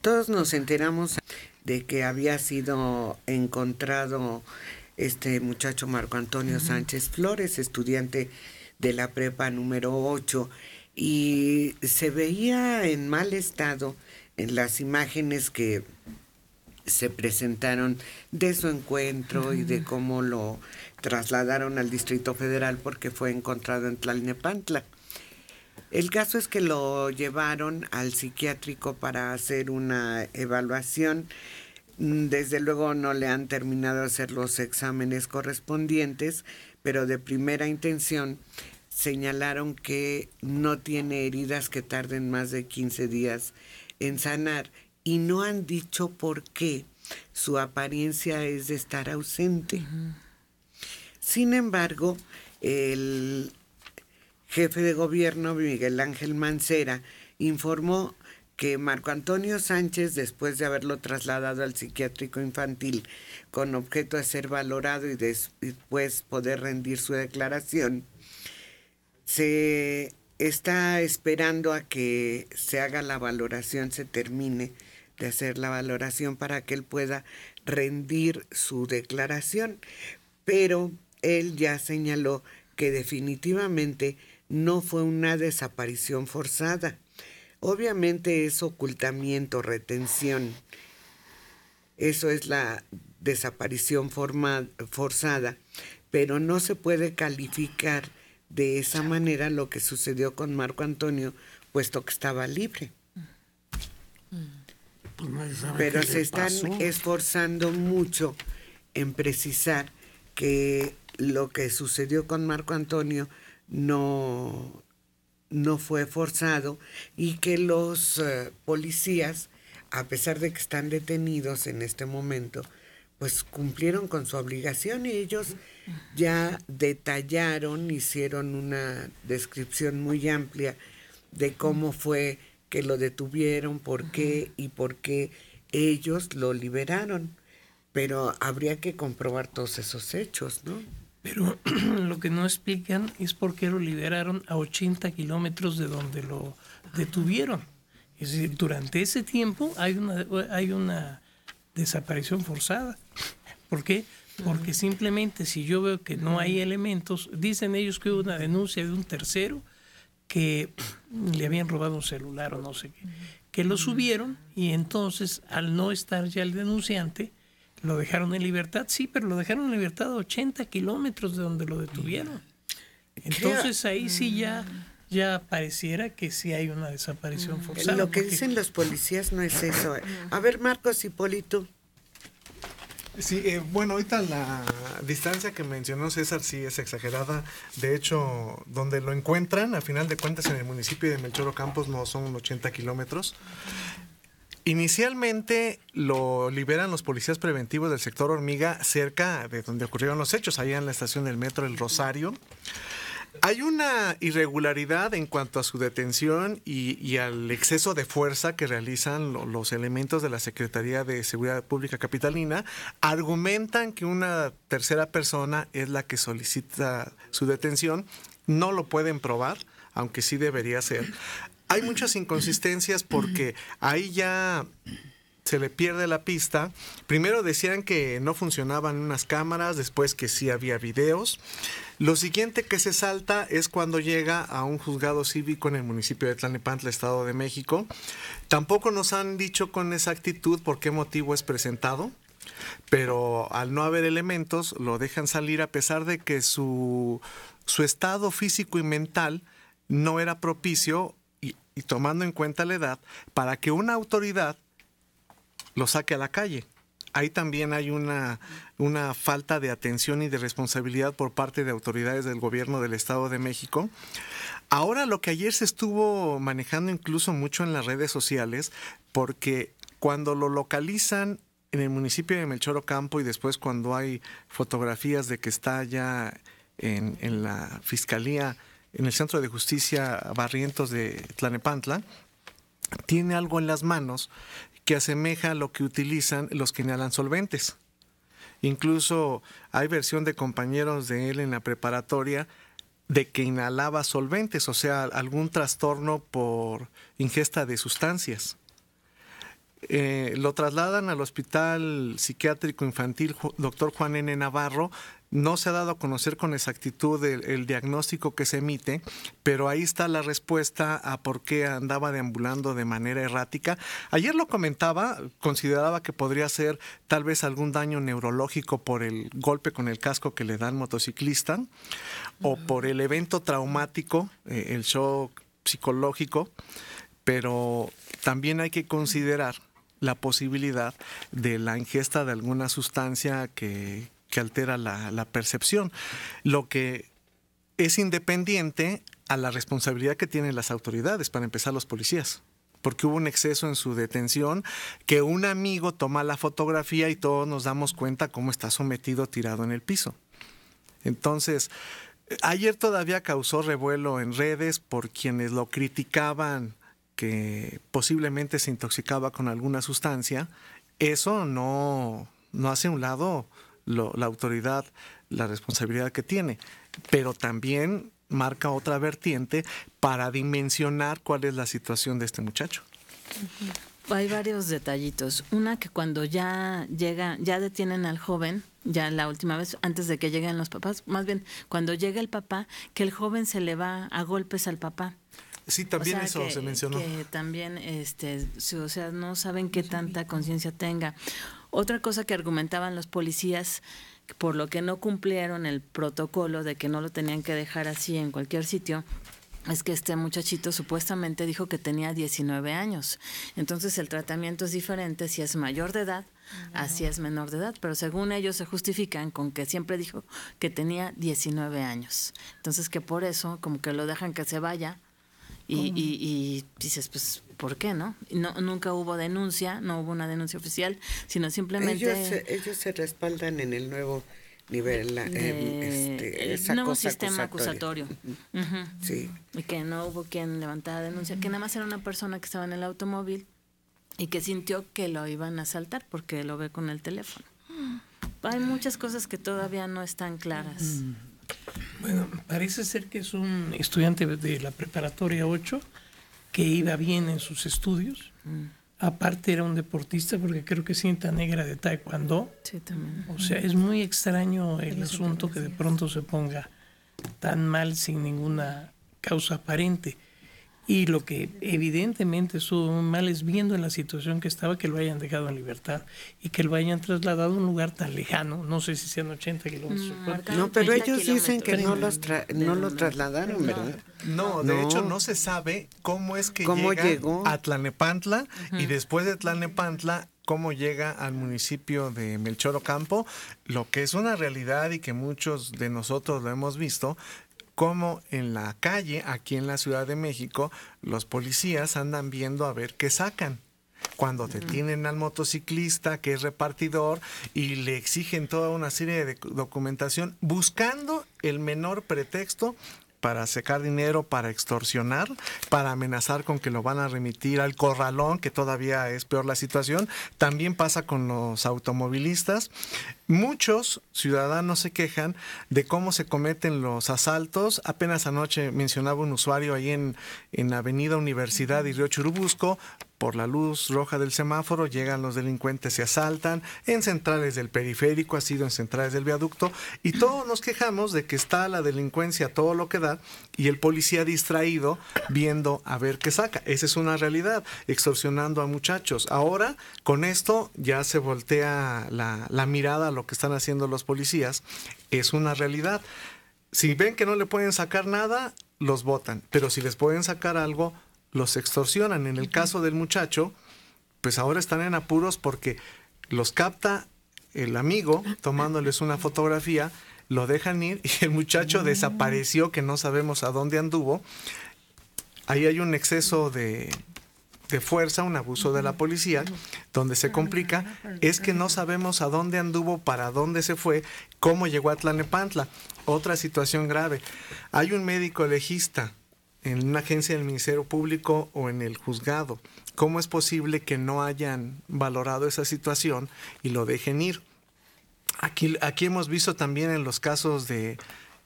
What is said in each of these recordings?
todos nos enteramos de que había sido encontrado este muchacho Marco Antonio Sánchez Flores, estudiante de la prepa número 8, y se veía en mal estado en las imágenes que se presentaron de su encuentro y de cómo lo trasladaron al Distrito Federal porque fue encontrado en Tlalnepantla. El caso es que lo llevaron al psiquiátrico para hacer una evaluación. Desde luego no le han terminado de hacer los exámenes correspondientes, pero de primera intención señalaron que no tiene heridas que tarden más de 15 días en sanar y no han dicho por qué su apariencia es de estar ausente. Sin embargo, el jefe de gobierno, Miguel Ángel Mancera, informó que Marco Antonio Sánchez, después de haberlo trasladado al psiquiátrico infantil con objeto de ser valorado y después poder rendir su declaración, se está esperando a que se haga la valoración, se termine de hacer la valoración para que él pueda rendir su declaración. Pero él ya señaló que definitivamente no fue una desaparición forzada. Obviamente es ocultamiento, retención. Eso es la desaparición forzada, pero no se puede calificar de esa manera lo que sucedió con Marco Antonio, puesto que estaba libre. Pues nadie sabe Pero qué se le están pasó. esforzando mucho en precisar que lo que sucedió con Marco Antonio no fue forzado y que los policías, a pesar de que están detenidos en este momento, pues cumplieron con su obligación y ellos ya detallaron, hicieron una descripción muy amplia de cómo fue que lo detuvieron, por qué y por qué ellos lo liberaron. Pero habría que comprobar todos esos hechos, ¿no? Pero lo que no explican es por qué lo liberaron a 80 kilómetros de donde lo detuvieron. Es decir, durante ese tiempo hay una desaparición forzada. ¿Por qué? Porque simplemente si yo veo que no hay elementos, dicen ellos que hubo una denuncia de un tercero que le habían robado un celular o no sé qué, que lo subieron y entonces al no estar ya el denunciante, lo dejaron en libertad, sí, pero lo dejaron en libertad a 80 kilómetros de donde lo detuvieron. Entonces ahí sí ya pareciera que sí hay una desaparición forzada. Lo que dicen los policías no es eso. A ver, Marcos Hipólito. Sí, bueno, ahorita la distancia que mencionó César sí es exagerada. De hecho, donde lo encuentran, a final de cuentas, en el municipio de Melchor Ocampo no son 80 kilómetros. Inicialmente lo liberan los policías preventivos del sector Hormiga, cerca de donde ocurrieron los hechos, allá en la estación del metro El Rosario. Hay una irregularidad en cuanto a su detención y al exceso de fuerza que realizan los elementos de la Secretaría de Seguridad Pública Capitalina. Argumentan que una tercera persona es la que solicita su detención. No lo pueden probar, aunque sí debería ser. Hay muchas inconsistencias porque ahí ya se le pierde la pista. Primero decían que no funcionaban unas cámaras, después que sí había videos. Lo siguiente que se salta es cuando llega a un juzgado cívico en el municipio de Tlalnepantla, Estado de México. Tampoco nos han dicho con exactitud por qué motivo es presentado, pero al no haber elementos lo dejan salir a pesar de que su estado físico y mental no era propicio y tomando en cuenta la edad para que una autoridad lo saque a la calle. Ahí también hay una falta de atención y de responsabilidad por parte de autoridades del gobierno del Estado de México. Ahora lo que ayer se estuvo manejando incluso mucho en las redes sociales, porque cuando lo localizan en el municipio de Melchor Ocampo y después cuando hay fotografías de que está ya en la Fiscalía, en el Centro de Justicia Barrientos de Tlalnepantla, tiene algo en las manos que asemeja a lo que utilizan los que inhalan solventes. Incluso hay versión de compañeros de él en la preparatoria de que inhalaba solventes, o sea, algún trastorno por ingesta de sustancias. Lo trasladan al Hospital Psiquiátrico Infantil Dr. Juan N. Navarro. No se ha dado a conocer con exactitud el diagnóstico que se emite, pero ahí está la respuesta a por qué andaba deambulando de manera errática. Ayer lo comentaba, consideraba que podría ser tal vez algún daño neurológico por el golpe con el casco que le da al motociclista o por el evento traumático, el shock psicológico, pero también hay que considerar la posibilidad de la ingesta de alguna sustancia que altera la percepción, lo que es independiente a la responsabilidad que tienen las autoridades, para empezar los policías, porque hubo un exceso en su detención, que un amigo toma la fotografía y todos nos damos cuenta cómo está sometido, tirado en el piso. Entonces, ayer todavía causó revuelo en redes por quienes lo criticaban, que posiblemente se intoxicaba con alguna sustancia. Eso no hace a un lado la autoridad, la responsabilidad que tiene, pero también marca otra vertiente para dimensionar cuál es la situación de este muchacho. Hay varios detallitos. Una, que cuando ya detienen al joven, ya la última vez, antes de que lleguen los papás, más bien cuando llega el papá, que el joven se le va a golpes al papá. Sí, también eso se mencionó. Que también, o sea, no saben qué tanta conciencia tenga. Otra cosa que argumentaban los policías, por lo que no cumplieron el protocolo de que no lo tenían que dejar así en cualquier sitio, es que este muchachito supuestamente dijo que tenía 19 años. Entonces el tratamiento es diferente si es mayor de edad, así es menor de edad, pero según ellos se justifican con que siempre dijo que tenía 19 años. Entonces que por eso como que lo dejan que se vaya y dices, pues, ¿por qué no? Nunca hubo denuncia, no hubo una denuncia oficial, sino simplemente... Ellos se respaldan en el nuevo nivel, el nuevo sistema acusatorio. Uh-huh. Sí. Y que no hubo quien levantara denuncia, que nada más era una persona que estaba en el automóvil y que sintió que lo iban a asaltar porque lo ve con el teléfono. Hay muchas cosas que todavía no están claras. Bueno, parece ser que es un estudiante de la preparatoria 8 que iba bien en sus estudios. Aparte era un deportista, porque creo que es cinta negra de taekwondo. Sí, también. O sea, es muy extraño el asunto que de pronto se ponga tan mal sin ninguna causa aparente. Y lo que evidentemente estuvo muy mal es, viendo en la situación que estaba, que lo hayan dejado en libertad y que lo hayan trasladado a un lugar tan lejano. No sé si sean 80 kilómetros. No, pero ellos dicen que no lo trasladaron, ¿verdad? No, de hecho no se sabe cómo es que llegó a Tlalnepantla y después de Tlalnepantla cómo llega al municipio de Melchor Ocampo, lo que es una realidad y que muchos de nosotros lo hemos visto, como en la calle, aquí en la Ciudad de México, los policías andan viendo a ver qué sacan. Cuando detienen al motociclista que es repartidor y le exigen toda una serie de documentación, buscando el menor pretexto para sacar dinero, para extorsionar, para amenazar con que lo van a remitir al corralón, que todavía es peor la situación. También pasa con los automovilistas. Muchos ciudadanos se quejan de cómo se cometen los asaltos. Apenas anoche mencionaba un usuario ahí en Avenida Universidad y Río Churubusco. Por la luz roja del semáforo llegan los delincuentes, se asaltan en centrales del periférico, ha sido en centrales del viaducto, y todos nos quejamos de que está la delincuencia a todo lo que da y el policía distraído viendo a ver qué saca. Esa es una realidad, extorsionando a muchachos. Ahora, con esto ya se voltea la mirada a lo que están haciendo los policías. Es una realidad. Si ven que no le pueden sacar nada, los botan, pero si les pueden sacar algo, los extorsionan. En el caso del muchacho, pues ahora están en apuros porque los capta el amigo tomándoles una fotografía, lo dejan ir y el muchacho desapareció, que no sabemos a dónde anduvo. Ahí hay un exceso de fuerza, un abuso de la policía. Donde se complica es que no sabemos a dónde anduvo, para dónde se fue, cómo llegó a Tlalnepantla. Otra situación grave. Hay un médico legista en una agencia del Ministerio Público o en el juzgado. ¿Cómo es posible que no hayan valorado esa situación y lo dejen ir? Aquí hemos visto también en los casos de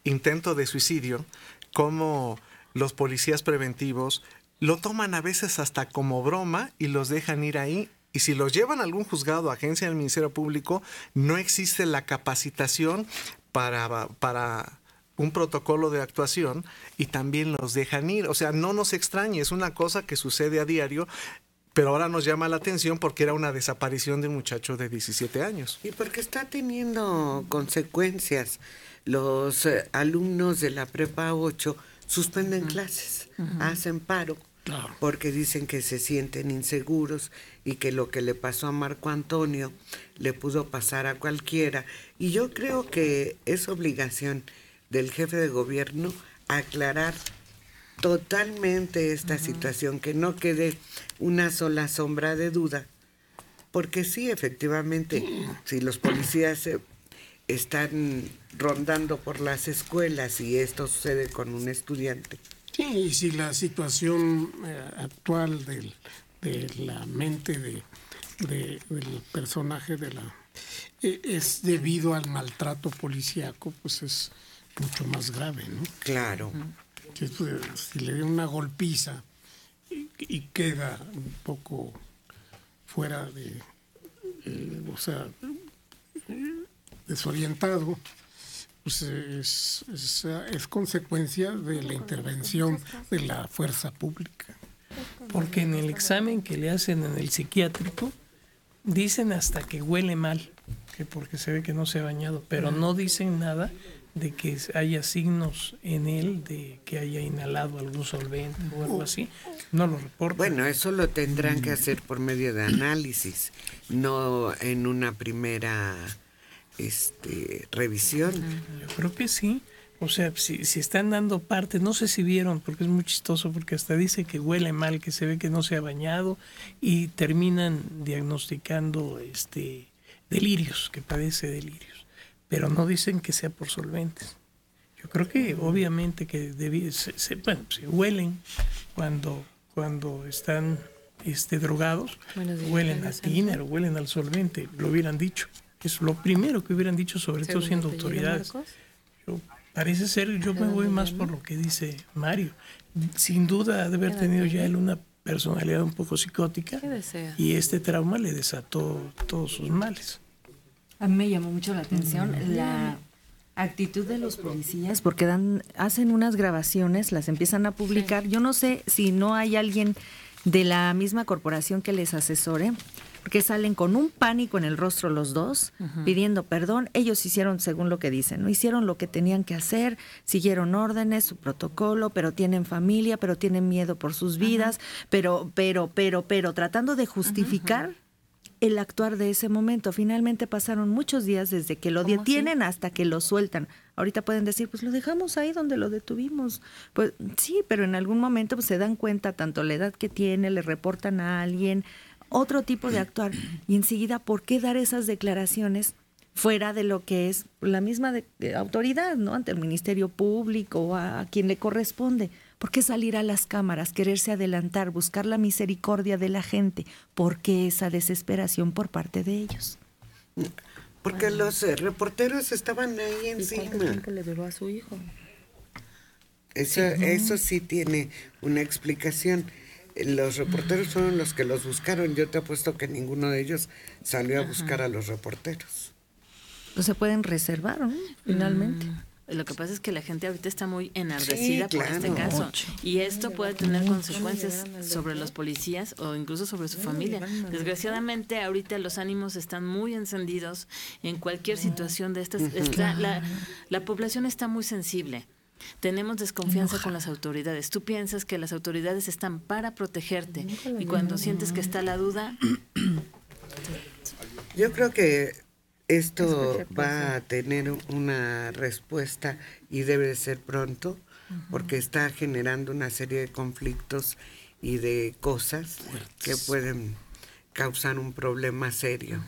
intento de suicidio cómo los policías preventivos lo toman a veces hasta como broma y los dejan ir ahí Y si los llevan a algún juzgado, agencia del Ministerio Público, no existe la capacitación para un protocolo de actuación y también los dejan ir. O sea, no nos extrañe, es una cosa que sucede a diario, pero ahora nos llama la atención porque era una desaparición de un muchacho de 17 años. Y porque está teniendo consecuencias. Los alumnos de la Prepa 8 suspenden clases, hacen paro, porque dicen que se sienten inseguros y que lo que le pasó a Marco Antonio le pudo pasar a cualquiera. Y yo creo que es obligación del jefe de gobierno aclarar totalmente esta situación, que no quede una sola sombra de duda, porque sí, efectivamente, si los policías están rondando por las escuelas y esto sucede con un estudiante. Sí, y si la situación actual de la mente del personaje es debido al maltrato policíaco, pues es mucho más grave, ¿no? Claro. Que, pues, si le den una golpiza y queda un poco fuera o sea, desorientado, pues es consecuencia de la intervención de la fuerza pública. Porque en el examen que le hacen en el psiquiátrico dicen hasta que huele mal, que porque se ve que no se ha bañado, pero no dicen nada de que haya signos en él de que haya inhalado algún solvente o algo así. No lo reportan. Bueno, eso lo tendrán que hacer por medio de análisis, no en una primera revisión. Yo creo que sí. O sea, si están dando parte, no sé si vieron, porque es muy chistoso, porque hasta dice que huele mal, que se ve que no se ha bañado, y terminan diagnosticando delirios, que padece delirios, pero no dicen que sea por solventes. Yo creo que obviamente que se huelen cuando están drogados, huelen a tiner o huelen al solvente, lo hubieran dicho. Es lo primero que hubieran dicho, sobre todo siendo autoridades. Parece ser, yo me voy más por lo que dice Mario. Sin duda de haber tenido ya él una personalidad un poco psicótica y este trauma le desató todos sus males. A mí me llamó mucho la atención la actitud de los policías, porque hacen unas grabaciones, las empiezan a publicar. Yo no sé si no hay alguien de la misma corporación que les asesore, porque salen con un pánico en el rostro los dos, pidiendo perdón. Ellos hicieron, según lo que dicen, no hicieron lo que tenían que hacer, siguieron órdenes, su protocolo, pero tienen familia, pero tienen miedo por sus vidas, pero tratando de justificar el actuar de ese momento. Finalmente pasaron muchos días desde que lo detienen hasta que lo sueltan. Ahorita pueden decir, pues lo dejamos ahí donde lo detuvimos. Pues sí, pero en algún momento pues, se dan cuenta tanto la edad que tiene, le reportan a alguien, otro tipo de actuar, y enseguida, ¿por qué dar esas declaraciones fuera de lo que es la misma autoridad, ¿no? Ante el Ministerio Público o a quien le corresponde? ¿Por qué salir a las cámaras, quererse adelantar, buscar la misericordia de la gente? ¿Por qué esa desesperación por parte de ellos? Porque los reporteros estaban ahí encima. ¿Cuánto tiempo le duró a su hijo? Eso sí tiene una explicación. Los reporteros fueron los que los buscaron. Yo te apuesto que ninguno de ellos salió a buscar a los reporteros. No se pueden reservar, ¿no? Finalmente. Lo que pasa es que la gente ahorita está muy enardecida por este claro. caso, y esto puede tener consecuencias sobre los policías o incluso sobre su familia. Desgraciadamente ahorita los ánimos están muy encendidos en cualquier situación de estas. La población está muy sensible. Tenemos desconfianza con las autoridades. Tú piensas que las autoridades están para protegerte y cuando sientes que está la duda... Yo creo que esto va a tener una respuesta y debe de ser pronto, porque está generando una serie de conflictos y de cosas que pueden causar un problema serio.